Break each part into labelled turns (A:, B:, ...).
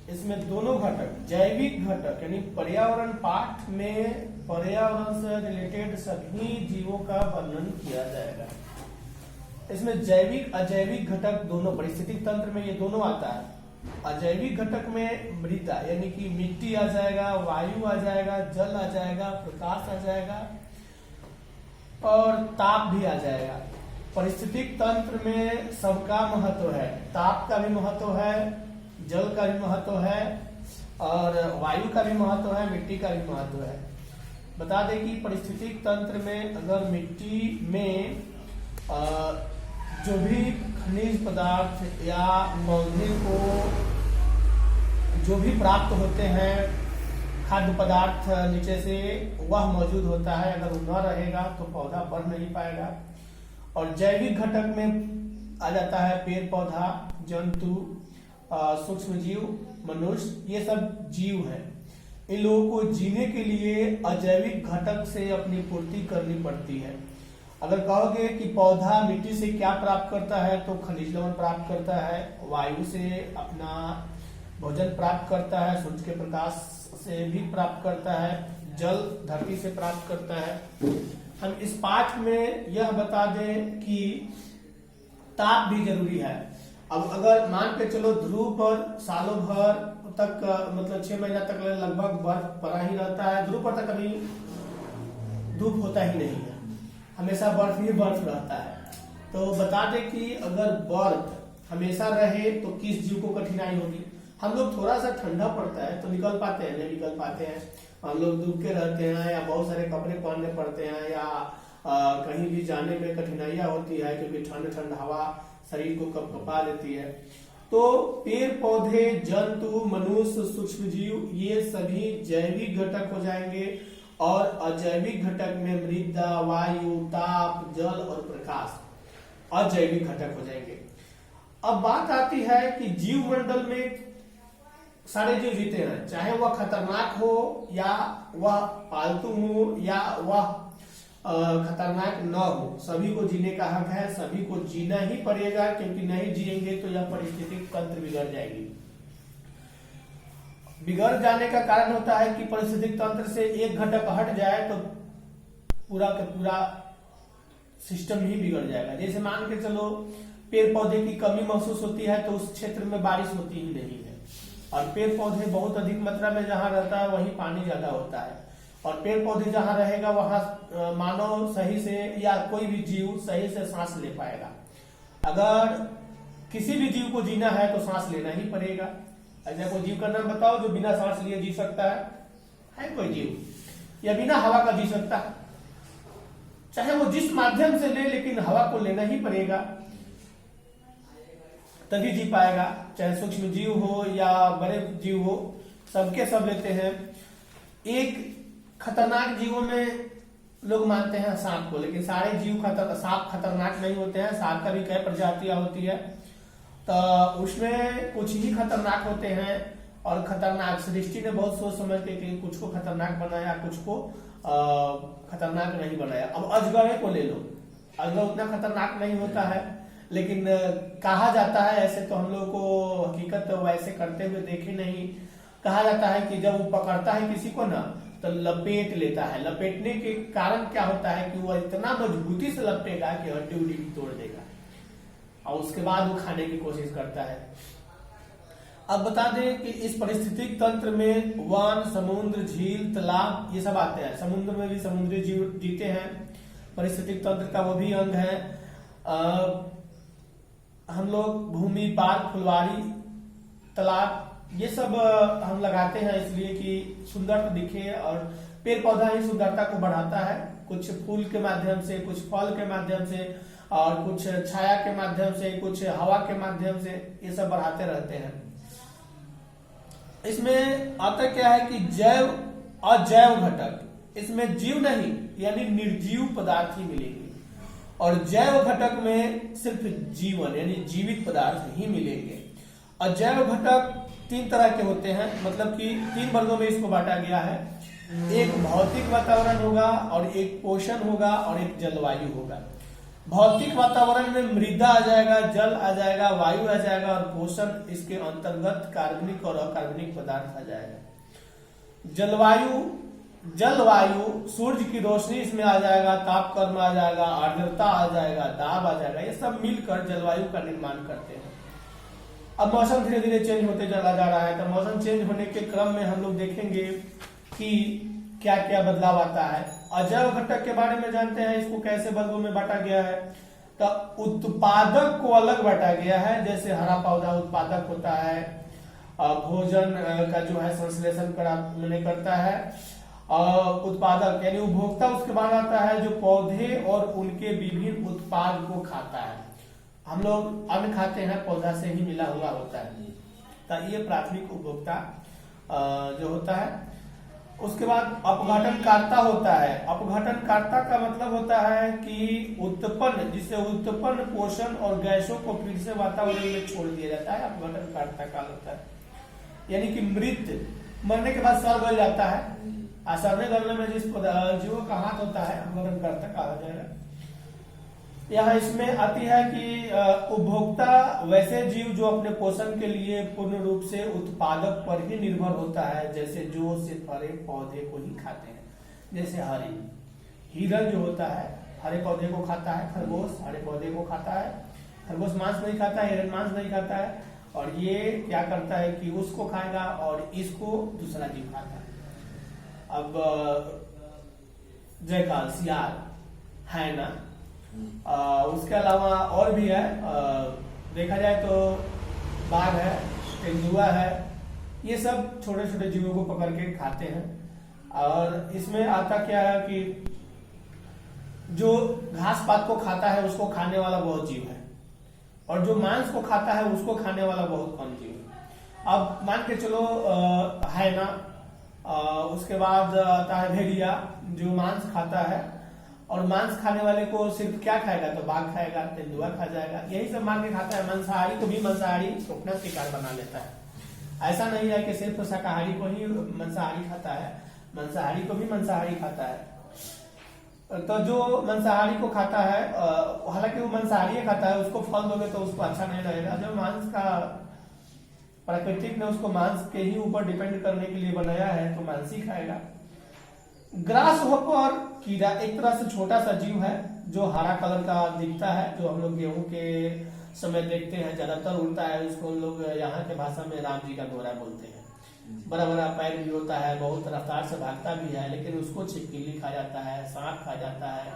A: इसमें दोनों घटक, जैविक घटक यानी पर्यावरण पाठ में पर्यावरण से रिलेटेड सभी जीवों का वर्णन किया जाएगा। इसमें जैविक अजैविक घटक दोनों, पारिस्थितिक तंत्र में ये दोनों आता है। अजैविक घटक में मृदा यानी कि मिट्टी आ जाएगा, वायु आ जाएगा, जल आ जाएगा, प्रकाश आ जाएगा और ताप भी आ जाएगा। पारिस्थितिक तंत्र में सबका महत्व है, ताप का भी महत्व है, जल का भी महत्व है और वायु का भी महत्व है, मिट्टी का भी महत्व है। बता दें कि पारिस्थितिक तंत्र में अगर मिट्टी में जो भी खनिज पदार्थ या पौधे को जो भी प्राप्त होते हैं खाद्य पदार्थ नीचे से, वह मौजूद होता है। अगर वो न रहेगा तो पौधा बढ़ नहीं पाएगा। और जैविक घटक में आ जाता है पेड़ पौधा, जंतु, सूक्ष्म जीव, मनुष्य, ये सब जीव हैं। इन लोगों को जीने के लिए अजैविक घटक से अपनी पूर्ति करनी पड़ती है। अगर कहोगे कि पौधा मिट्टी से क्या प्राप्त करता है, तो खनिज लवण प्राप्त करता है, वायु से अपना भोजन प्राप्त करता है, सूर्य के प्रकाश से भी प्राप्त करता है, जल धरती से प्राप्त करता है। हम इस पाठ में यह बता दें कि ताप भी जरूरी है। अब अगर मान के चलो ध्रुव पर सालों भर तक मतलब 6 महीना तक लगभग बर्फ पड़ा ही रहता है, ध्रुव पर तक कभी धूप होता ही नहीं है, हमेशा बर्फ ही बर्फ रहता है। तो बता दें कि अगर बर्फ हमेशा रहे तो किस जीव को कठिनाई होगी। हम लोग थोड़ा सा ठंडा पड़ता है तो निकल पाते हैं, नहीं निकल पाते हैं, हम लोग डूब के रहते हैं या बहुत सारे कपड़े पहनने पड़ते हैं या कहीं भी जाने में कठिनाइयां होती है क्योंकि ठंड ठंड हवा शरीर को कपकपा देती है। तो पेड़ पौधे, जंतु, मनुष्य, सूक्ष्म जीव, ये सभी जैविक घटक हो जाएंगे और अजैविक घटक में मृदा, वायु, ताप, जल और प्रकाश अजैविक घटक हो जाएंगे। अब बात आती है कि जीव मंडल में सारे जीव जीते हैं, चाहे वह खतरनाक हो या वह पालतू हो या वह खतरनाक न हो, सभी को जीने का हक है, सभी को जीना ही पड़ेगा क्योंकि नहीं जिएंगे तो यह पारिस्थितिक तंत्र बिगड़ जाएगी। बिगड़ जाने का कारण होता है कि पारिस्थितिक तंत्र से एक घटक हट जाए तो पूरा का पूरा सिस्टम ही बिगड़ जाएगा। जैसे मान के चलो पेड़ पौधे की कमी महसूस होती है तो उस क्षेत्र में बारिश होती ही नहीं है, और पेड़ पौधे बहुत अधिक मात्रा में जहां रहता है वहीं पानी ज्यादा होता है, और पेड़ पौधे जहां रहेगा वहां मानव सही से या कोई भी जीव सही से सांस ले पाएगा। अगर किसी भी जीव को जीना है तो सांस लेना ही पड़ेगा। ऐसा कोई जीव का नाम बताओ जो बिना सांस लिए जी सकता है कोई जीव? या बिना हवा का जी सकता है? चाहे वो जिस माध्यम से ले, लेकिन हवा को लेना ही पड़ेगा तभी जी पाएगा। चाहे सूक्ष्म जीव हो या बड़े जीव हो, सबके सब लेते हैं। एक खतरनाक जीवों में लोग मानते हैं सांप को, लेकिन सारे जीव सांप खतरनाक नहीं होते हैं। सांप का भी कई प्रजातियां होती है, तो उसमें कुछ ही खतरनाक होते हैं। और खतरनाक सृष्टि ने बहुत सोच समझ के कुछ को खतरनाक बनाया, कुछ को खतरनाक नहीं बनाया। अब अजगर को ले लो, अजगर उतना खतरनाक नहीं होता है, लेकिन कहा जाता है, ऐसे तो हम लोग को हकीकत तो वैसे करते हुए देखे नहीं, कहा जाता है कि जब वो पकड़ता है किसी को ना तो लपेट लेता है। लपेटने के कारण क्या होता है कि वो इतना मजबूती से लपेटेगा कि हड्डी उड्डी तोड़ देगा और उसके बाद वो खाने की कोशिश करता है। अब बता दें कि इस पारिस्थितिक तंत्र में वन, समुद्र, झील, तालाब ये सब आते हैं। समुद्र में भी समुद्री जीव जीते हैं, पारिस्थितिक तंत्र का वो भी अंग है। हम लोग भूमि, पार्क, फुलवारी, तालाब ये सब हम लगाते हैं इसलिए कि सुंदर दिखे, और पेड़ पौधा ही सुंदरता को बढ़ाता है। कुछ फूल के माध्यम से, कुछ फल के माध्यम से, और कुछ छाया के माध्यम से, कुछ हवा के माध्यम से, ये सब बढ़ाते रहते हैं। इसमें आता क्या है कि जैव अजैव घटक, इसमें जीव नहीं यानी निर्जीव पदार्थ ही मिलेंगे, और जैव घटक में सिर्फ जीवन यानी जीवित पदार्थ ही मिलेंगे। अजैव घटक 3 तरह के होते हैं, मतलब कि 3 वर्गों में इसको बांटा गया है। एक भौतिक वातावरण होगा, और एक पोषण होगा, और एक जलवायु होगा। भौतिक वातावरण में मृदा आ जाएगा, जल आ जाएगा, वायु आ जाएगा और पोषण इसके अंतर्गत कार्बनिक और अकार्बनिक पदार्थ आ जाएगा। जलवायु सूर्य की रोशनी इसमें आ जाएगा, तापक्रम आ जाएगा, आर्द्रता आ जाएगा, दाब आ जाएगा, ये सब मिलकर जलवायु का निर्माण करते हैं। अब मौसम धीरे धीरे चेंज होते चला जा रहा है, तो मौसम चेंज होने के क्रम में हम लोग देखेंगे कि क्या क्या बदलाव आता है। अजैव घटक के बारे में जानते हैं, इसको कैसे वर्गों में बांटा गया है। तो उत्पादक को अलग बांटा गया है, जैसे हरा पौधा उत्पादक होता है, भोजन का जो है संश्लेषण करता है, उत्पादक यानी उपभोक्ता उसके बाद आता है जो पौधे और उनके विभिन्न उत्पाद को खाता है। हम लोग अन्न खाते हैं, पौधा से ही मिला हुआ होता है, तो ये प्राथमिक उपभोक्ता जो होता है। उसके बाद अपघटनकर्ता होता है। अपघटनकर्ता का मतलब होता है कि जिससे उत्पन्न पोषण और गैसों को फिर से वातावरण में छोड़ दिया जाता है, अपघटनकर्ता का होता है। यानी कि मृत मरने के बाद सड़ गल जाता है, सड़ने गलने में जिस जीवों का हाथ होता है अपघटनकर्ता कहा जाएगा। यहाँ इसमें आती है कि उपभोक्ता वैसे जीव जो अपने पोषण के लिए पूर्ण रूप से उत्पादक पर ही निर्भर होता है, जैसे जो सिर्फ हरे पौधे को ही खाते हैं, जैसे हिरण जो होता है हरे पौधे को खाता है, खरगोश हरे पौधे को खाता है, खरगोश मांस नहीं खाता है, हिरण मांस नहीं खाता है, और ये क्या करता है कि उसको खाएगा और इसको दूसरा जीव खाता है। अब जयकाल, सियार, हैना, उसके अलावा और भी है, देखा जाए तो बाघ है, तेंदुआ है, ये सब छोटे छोटे जीवों को पकड़ के खाते हैं। और इसमें आता क्या है कि जो घास पात को खाता है उसको खाने वाला बहुत जीव है, और जो मांस को खाता है उसको खाने वाला बहुत कम जीव है। अब मान के चलो हैना, उसके बाद आता है भेड़िया जो मांस खाता है, और मांस खाने वाले को सिर्फ क्या खाएगा, तो बाघ खाएगा, तेंदुआ खा जाएगा, यही सब मान के खाता है। मांसाहारी को भी मांसाहारी अपना शिकार बना लेता है। ऐसा नहीं है कि सिर्फ शाकाहारी को ही मांसाहारी खाता है, मांसाहारी को भी मांसाहारी खाता है। तो जो मांसाहारी को खाता है, हालांकि वो मांसाहारी खाता है, उसको फल दोगे तो उसको अच्छा नहीं लगेगा। जो मांस का प्राकृतिक ने उसको मांस के ही ऊपर डिपेंड करने के लिए बनाया है, तो मांस ही खाएगा। ग्रास होपर कीड़ा एक तरह से छोटा सा जीव है जो हरा कलर का दिखता है, जो हम लोग गेहूं के समय देखते हैं, ज्यादातर उड़ता है। उसको हम लोग यहाँ के भाषा में राम जी का घोड़ा बोलते हैं। बड़ा बड़ा पैर भी होता है, बहुत रफ्तार से भागता भी है, लेकिन उसको छिपकली खा जाता है, सांप खा जाता है,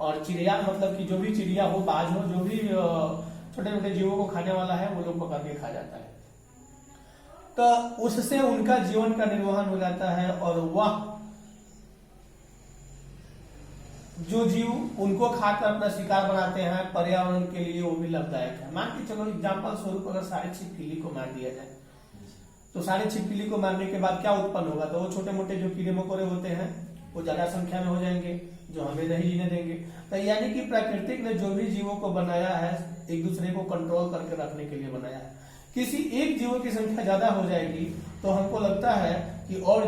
A: और चिड़िया मतलब कि जो भी चिड़िया हो, बाज हो, जो भी छोटे छोटे जीवों को खाने वाला है वो लोग पकड़ के खा जाता है। तो उससे उनका जीवन का निर्वहन हो जाता है, और वह जो जीव उनको खाकर अपना शिकार बनाते हैं, पर्यावरण के लिए वो भी लाभदायक है। मान के चलो एग्जाम्पल स्वरूप अगर सारे छिपकली को मार दिया जाए, तो सारे छिपकली को मारने के बाद क्या उत्पन्न होगा, तो वो छोटे मोटे जो कीड़े मकोड़े होते हैं वो ज्यादा संख्या में हो जाएंगे, जो हमें नहीं जीने देंगे। तो यानी कि प्राकृतिक ने जो भी जीवों को बनाया है एक दूसरे को कंट्रोल करके रखने के लिए बनाया है। किसी एक जीवों की संख्या ज्यादा हो जाएगी तो हमको लगता है कि और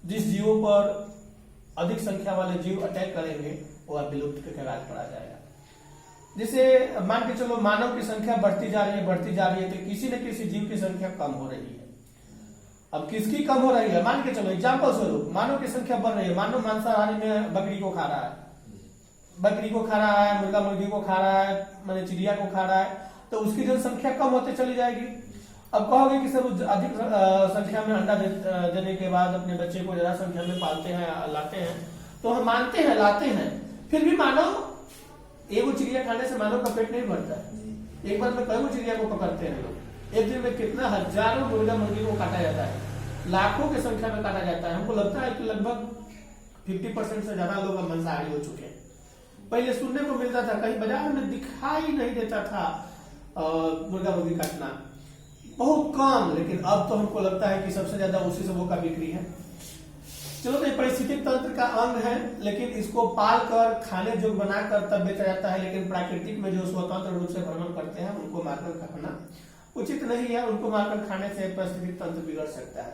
A: जिस जीवों पर अधिक संख्या वाले जीव अटैक करेंगे वो अब विलुप्त के कगार पर आ जाएगा। जैसे मान के चलो मानव की संख्या बढ़ती जा रही है, तो किसी न किसी जीव की संख्या कम हो रही है। अब किसकी कम हो रही है, मान के चलो एग्जाम्पल स्वरूप मानव की संख्या बढ़ रही है, मानव मांसाहारी में बकरी को खा रहा है, मुर्गा मुर्गी को खा रहा है, माने चिड़िया को खा रहा है, तो उसकी जनसंख्या कम होते चली जाएगी। अब कहोगे कि सर अधिक संख्या में अंडा देने के बाद अपने बच्चे को ज्यादा संख्या में पालते हैं, लाते हैं, तो हम मानते हैं, लाते हैं, फिर भी मानव एगो चिड़िया खाने से मानव का पेट नहीं भरता है। एक बार में कई चिड़िया को पकड़ते हैं लोग, एक दिन में कितना हजारों मुर्गा मुर्गी को काटा जाता है, लाखों की संख्या में काटा जाता है। हमको लगता है कि लगभग 50% से ज्यादा लोग मांसाहारी हो चुके हैं। पहले सुनने को मिलता था, कहीं बाजार में दिखाई नहीं देता था मुर्गा मुर्गी काटना, बहुत कम, लेकिन अब तो हमको लगता है कि सबसे ज्यादा उसी सबों का बिक्री है। चलो तो ये पारिस्थितिक तंत्र का अंग है, लेकिन इसको पाल कर खाने जोग बनाकर तब बेचा जाता है। लेकिन प्राकृतिक में जो स्वतंत्र रूप से भ्रमण करते हैं उनको मारकर खाना उचित नहीं है, उनको मारकर खाने से पारिस्थितिक तंत्र बिगड़ सकता है।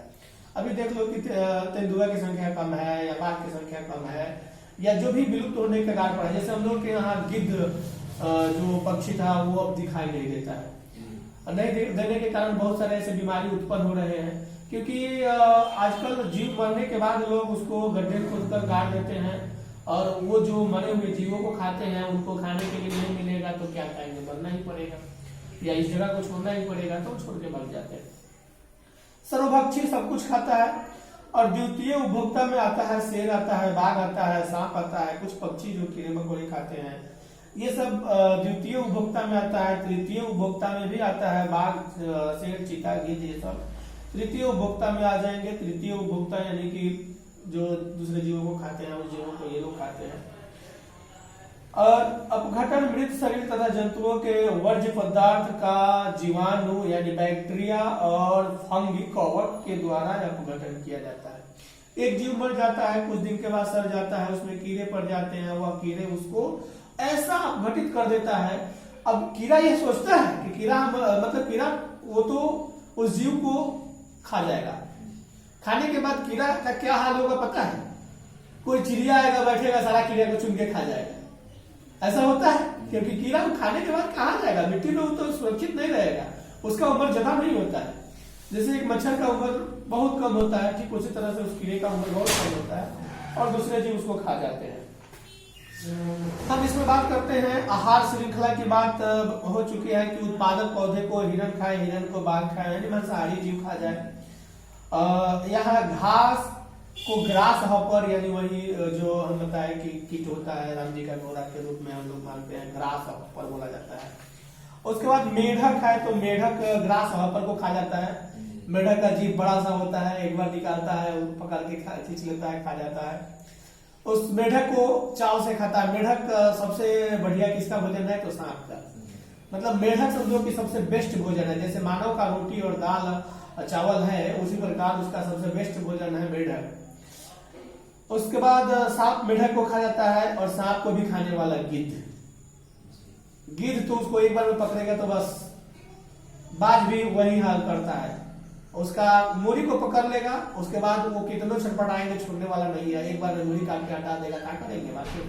A: अभी देख लो कि तेंदुआ की संख्या कम है या बाघ की संख्या कम है, या जो भी विलुप्त होने के कगार पर है, जैसे हम लोग के यहाँ गिद्ध जो पक्षी था वो अब दिखाई नहीं देता है। नहीं देने के कारण बहुत सारे ऐसे बीमारी उत्पन्न हो रहे हैं, क्योंकि आजकल जीव मरने के बाद लोग उसको गड्ढे खोदकर गाड़ देते हैं, और वो जो मरे हुए जीवों को खाते हैं, उनको खाने के लिए नहीं मिलेगा तो क्या खाएंगे, मरना ही पड़ेगा, या इस जगह को छोड़ना ही पड़ेगा, तो छोड़ के मर जाते हैं। सर्वभक्षी सब कुछ खाता है, और द्वितीय उपभोक्ता में आता है शेर आता है, बाघ आता है, सांप आता है, कुछ पक्षी जो कीड़े मकोड़े खाते हैं, ये सब द्वितीय उपभोक्ता में आता है। तृतीय उपभोक्ता में भी आता है, बाघ, शेर, चीता, गिद्ध, ये सब तृतीय उपभोक्ता में आ जाएंगे। तृतीय उपभोक्ता यानी कि जो दूसरे जीवों को खाते हैं, उन जीवों को ये लोग खाते हैं। और अपघटन मृत शरीर तथा जंतुओं के वर्ज्य पदार्थ का जीवाणु यानी बैक्टीरिया और फंगी कवक के द्वारा अपघटन किया जाता है। एक जीव मर जाता है, कुछ दिन के बाद सड़ जाता है, उसमें कीड़े पड़ जाते हैं, वह कीड़े उसको ऐसा अपघटित कर देता है। अब कीड़ा ये सोचता है कि कीड़ा मतलब कीड़ा वो तो उस जीव को खा जाएगा, खाने के बाद कीड़ा का क्या हाल होगा पता है? कोई चिड़िया आएगा, बैठेगा, सारा कीड़ा को चुन के खा जाएगा। ऐसा होता है, क्योंकि कीड़ा खाने के बाद कहाँ जाएगा, मिट्टी में वो तो सुरक्षित नहीं रहेगा, उसका उम्र ज्यादा नहीं होता है। जैसे एक मच्छर का उम्र बहुत कम होता है, ठीक उसी तरह से उस कीड़े का उम्र बहुत कम होता है, और दूसरे जीव उसको खा जाते हैं। हम इसमें बात करते हैं, आहार श्रृंखला की बात हो चुकी है कि उत्पादक पौधे को हिरण खाए, हिरण को बाघ खाए, यानी मांसाहारी जीव खा जाए। यहाँ घास को ग्रास हॉपर यानी वही जो हम बताए कि कीट होता है, राम जी का घोड़ा के रूप में हम लोग मानते हैं, ग्रास हॉपर बोला जाता है। उसके बाद मेढक है, तो मेढक ग्रास हॉपर को खा जाता है। मेढक का जीभ बड़ा सा होता है, एक बार निकालता है, पकड़ के खींच लेता है, खा जाता है। उस मेढक को चाव से खाता है। मेढक सबसे बढ़िया किसका भोजन है? तो सांप का। मतलब मेढक समझो कि सबसे बेस्ट भोजन है, जैसे मानव का रोटी और दाल चावल है, उसी प्रकार उसका सबसे बेस्ट भोजन है मेढक। उसके बाद सांप मेढक को खा जाता है, और सांप को भी खाने वाला गिद्ध। गिद्ध तो उसको एक बार में पकड़ेगा तो बस, बाज भी वही हाल करता है, उसका मूरी को पकड़ लेगा, उसके बाद वो कितनों छटपटाएंगे, छोड़ने वाला नहीं है, एक बार में मूरी काट के हटा देगा, क्या करेंगे, बाद में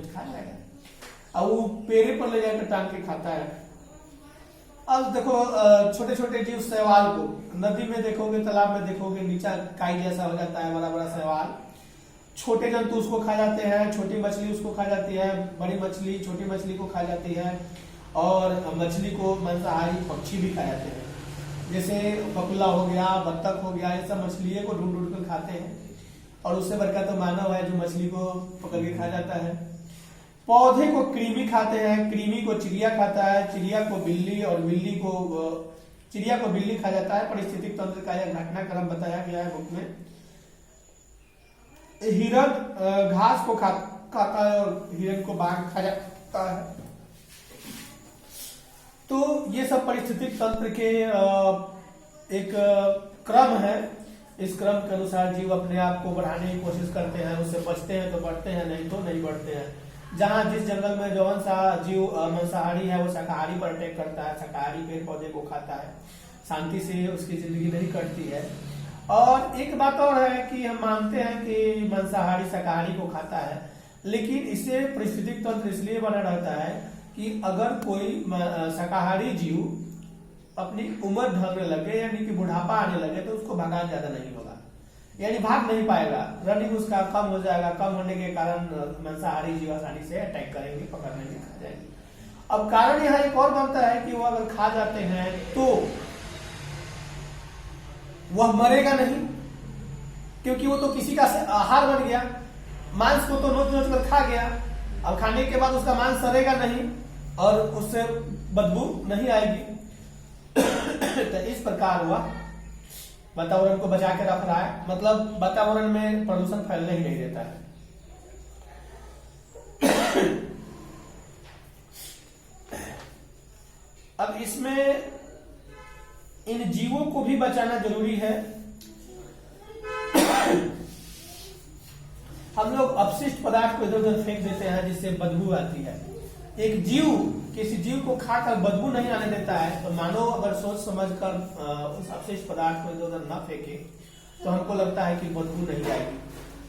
A: खा जाएगा, और वो पेड़े पर ले जाकर टांग के खाता है। अब देखो छोटे छोटे जीव, शैवाल को नदी में देखोगे, तालाब में देखोगे, नीचा काई जैसा हो जाता है, बड़ा बड़ा शैवाल। छोटे जंतु उसको खा जाते हैं, छोटी मछली उसको खा जाती है, बड़ी मछली छोटी मछली को खा जाती है, और मछली को मांसाहारी पक्षी भी खा जाते हैं, जैसे बकुला हो गया, बत्तख हो गया, ये सब मछली को ढूंढ ढूंढ कर खाते हैं। और उससे बढ़कर तो मानव है जो मछली को पकड़ के खा जाता है। पौधे को कृमि खाते हैं, कृमि को चिड़िया खाता है, चिड़िया को बिल्ली, और बिल्ली को चिड़िया को बिल्ली खा जाता है। पारिस्थितिक तंत्र का यह घटनाक्रम बताया गया है बुक में। हिरण घास को खाता है, और हिरण को बाघ खा जाता है। तो ये सब पारिस्थितिक तंत्र के एक क्रम है। इस क्रम के अनुसार जीव अपने आप को बढ़ाने की कोशिश करते हैं, उससे बचते हैं तो बढ़ते हैं, नहीं तो नहीं बढ़ते हैं। जहां जिस जंगल में जौन सा जीव मांसाहारी है वो शाकाहारी पर अटैक करता है, शाकाहारी पेड़ पौधे को खाता है, शांति से उसकी जिंदगी नहीं कटती है। और एक बात और है कि हम मानते हैं कि मांसाहारी शाकाहारी को खाता है, लेकिन इससे पारिस्थितिक तंत्र इसलिए बना रहता है कि अगर कोई शाकाहारी जीव अपनी उम्र ढलने लगे, यानी कि बुढ़ापा आने लगे, तो उसको भगान ज्यादा नहीं होगा, यानी भाग नहीं पाएगा, रनिंग उसका कम हो जाएगा। कम होने के कारण मांसाहारी जीव आसानी से अटैक करेंगे, पकड़ लेंगे, खा जाएंगे। अब कारण यहाँ एक और बनता है कि वो अगर खा जाते हैं तो वह मरेगा नहीं, क्योंकि वो तो किसी का आहार बन गया, मांस को तो नोच नोच कर खा गया। अब खाने के बाद उसका मांस सड़ेगा नहीं और उससे बदबू नहीं आएगी। तो इस प्रकार वह वातावरण को बचा के रख रहा है, मतलब वातावरण में प्रदूषण फैलने ही नहीं देता है। अब इसमें इन जीवों को भी बचाना जरूरी है। हम लोग अपशिष्ट पदार्थ को इधर उधर फेंक देते हैं जिससे बदबू आती है। एक जीव किसी जीव को खाकर बदबू नहीं आने देता है, तो मानो अगर सोच समझकर उस अपशिष्ट पदार्थ को इधर उधर न फेंके तो हमको लगता है कि बदबू नहीं आएगी।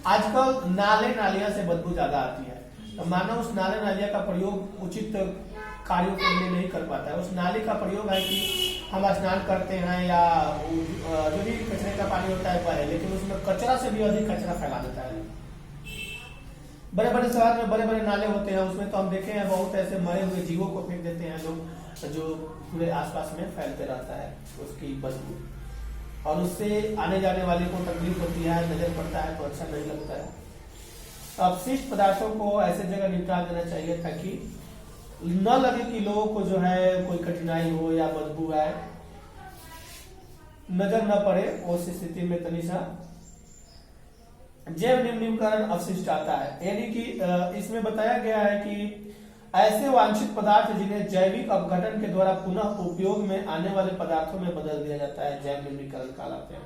A: आजकल नाले नालियां से बदबू ज्यादा आती है, तो मानव उस नाले नालिया का प्रयोग उचित कार्यों के लिए नहीं कर पाता है। उस नाली का प्रयोग है कि हम स्नान करते हैं या जो भी कचरे का पानी होता है वह है, लेकिन उसमें कचरा से भी अधिक कचरा फैला देता है। बड़े बड़े शहर में बड़े बड़े नाले होते हैं, उसमें तो हम देखे हैं बहुत ऐसे मरे हुए जीवों को फेंक देते हैं लोग, जो पूरे आसपास में फैलते रहता है उसकी बदबू, और उससे आने जाने वाले को तकलीफ होती है, नजर पड़ता है तो अच्छा नहीं लगता है। तो अपशिष्ट पदार्थों को ऐसे जगह निपटा देना चाहिए ताकि न लगे कि लोगों को जो है कोई कठिनाई हो या बदबू आए, नजर न पड़े। उस स्थिति में तनिषा जैव निम्नीकरण अवशिष्ट आता है, यानी कि इसमें बताया गया है कि ऐसे वांछित पदार्थ जिन्हें जैविक अपघटन के द्वारा पुनः उपयोग में आने वाले पदार्थों में बदल दिया जाता है, जैव निम्नीकरण कहलाते हैं।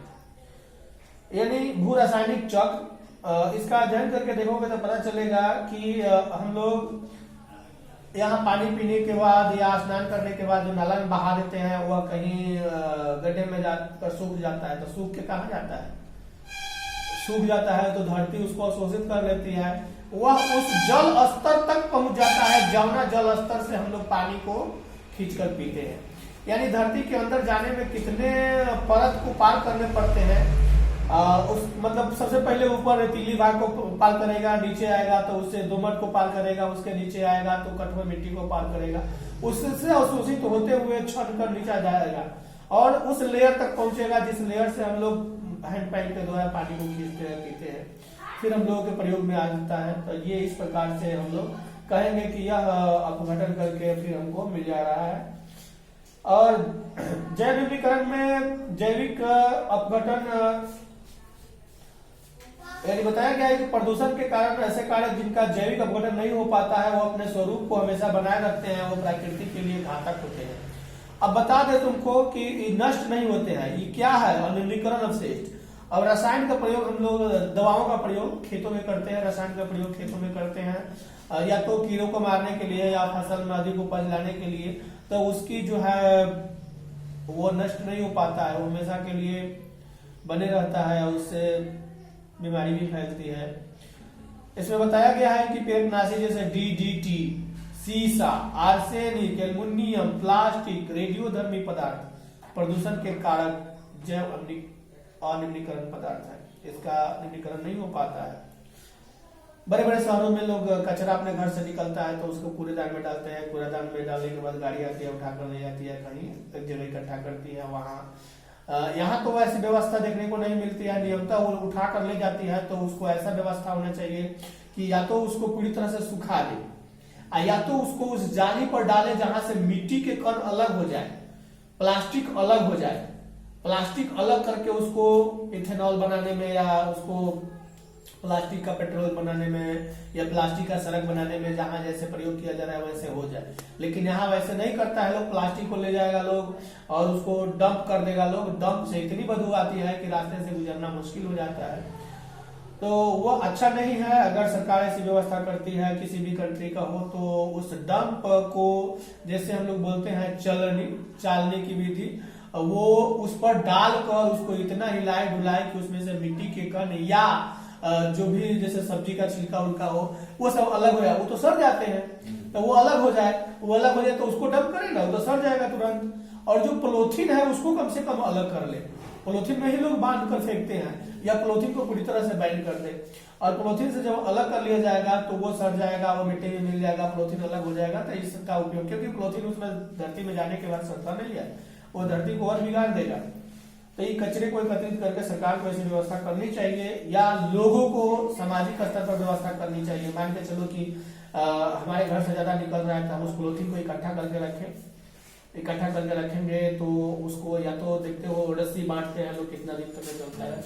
A: यानी भू रासायनिक चक्र, इसका अध्ययन करके देखोगे तो पता चलेगा कि हम लोग यहाँ पानी पीने के बाद या स्नान करने के बाद जो नाला में बहा देते हैं वह कहीं गड्ढे में जाकर सूख जाता है, तो सूख के कहाँ जाता है, सूख जाता है तो धरती उसको अवशोषित कर लेती है, वह उस जल स्तर तक पहुंच जाता है जमुना जल स्तर से हम लोग पानी को खींचकर पीते हैं। यानी धरती के अंदर जाने में कितने परत को पार करने पड़ते हैं। उस मतलब सबसे पहले ऊपर रेतीली भाग को पार करेगा, नीचे आएगा तो उससे दोमट को पार करेगा, उसके नीचे आएगा तो कठोर मिट्टी को पार करेगा, उससे अवशोषित होते हुए छट कर नीचे जाएगा और उस लेयर तक पहुंचेगा जिस लेयर से हम लोग हैंड पाइप के द्वारा पानी को खींचते हैं, पीते हैं, फिर हम लोगों के प्रयोग में आ जाता है। तो ये इस प्रकार से हम लोग कहेंगे कि यह अपघटन करके फिर हमको मिल जा रहा है। और जैव निम्नीकरण में जैविक अपघटन यानी बताया गया है कि प्रदूषण के कारण ऐसे कार्य जिनका जैविक अपघटन नहीं हो पाता है वो अपने स्वरूप को हमेशा बनाए रखते हैं, वो प्रकृति के लिए घातक होते हैं। अब बता दे तुमको कि नष्ट नहीं होते हैं, ये क्या है अनिर्णीकरण अवशिष्ट। अब रसायन का प्रयोग हम लोग दवाओं का प्रयोग खेतों में करते हैं, रसायन का प्रयोग खेतों में करते हैं या तो कीड़ों को मारने के लिए या फसल में अधिक उपज लाने के लिए, तो उसकी जो है वो नष्ट नहीं हो पाता है, वो हमेशा के लिए बने रहता है, उससे बीमारी भी फैलती है। इसमें बताया गया है कि पेटनाशी जैसे डीडीटी, सीसा, आर्सेनिक, एल्युमिनियम, प्लास्टिक, रेडियोधर्मी पदार्थ प्रदूषण के कारक जैव अनिम्नीकरण पदार्थ है, इसका निम्नीकरण नहीं हो पाता है। बड़े बड़े शहरों में लोग कचरा अपने घर से निकलता है तो उसको कूड़ेदान में डालते हैं, कूड़ेदान में डालने के बाद गाड़ी आती है उठाकर ले जाती है, कहीं एक जगह इकट्ठा करती है, वहाँ यहाँ तो ऐसी व्यवस्था देखने को नहीं मिलती है, नियमता वो उठा कर ले जाती है। तो उसको ऐसा व्यवस्था होना चाहिए कि या तो उसको पूरी तरह से सुखा दे या तो उसको उस जाली पर डाले जहां से मिट्टी के कण अलग हो जाए, प्लास्टिक अलग हो जाए, प्लास्टिक अलग करके उसको इथेनॉल बनाने में या उसको प्लास्टिक का पेट्रोल बनाने में या प्लास्टिक का सड़क बनाने में जहां जैसे प्रयोग किया जा रहा है वैसे हो जाए। लेकिन यहाँ वैसे नहीं करता है, लोग प्लास्टिक को ले जाएगा लोग और उसको डंप कर देगा लोग, डंप से इतनी बदबू आती है कि रास्ते से गुजरना मुश्किल हो जाता है। तो वो अच्छा नहीं है। अगर सरकार ऐसी व्यवस्था करती है किसी भी कंट्री का हो तो उस डंप को जैसे हम लोग बोलते हैं चालने की विधि, वो उस पर डालकर उसको इतना हिलाए डुलाए कि उसमें से मिट्टी के कण या जो भी जैसे सब्जी का छिलका उलका हो वो सब अलग हो जाए। वो तो सड़ जाते हैं तो वो अलग हो जाए, तो उसको डंप करेगा वो तो सड़ जाएगा तुरंत। और जो पॉलीथीन है उसको कम से कम अलग कर ले, पॉलीथीन में ही लोग बांध कर फेंकते हैं, या पॉलीथीन को पूरी तरह से बैन कर दे। और पॉलीथीन से जब अलग कर लिया जाएगा तो वो सड़ जाएगा, वो मिट्टी में मिल जाएगा, पॉलीथीन अलग हो जाएगा। तो इसका उपयोग, क्योंकि पॉलीथीन उसमें धरती में जाने के बाद सड़ता नहीं है, वो धरती को और बिगाड़ देगा। तो ये कचरे को एकत्रित करके सरकार को ऐसी व्यवस्था करनी चाहिए या लोगों को सामाजिक स्तर पर व्यवस्था करनी चाहिए। मान के चलो कि हमारे घर से ज्यादा निकल रहा है तो हम उस पॉलीथीन को इकट्ठा करके रखेंगे तो उसको या तो देखते हो रस्सी बांटते हैं लोग, कितना दिन तक चलता है।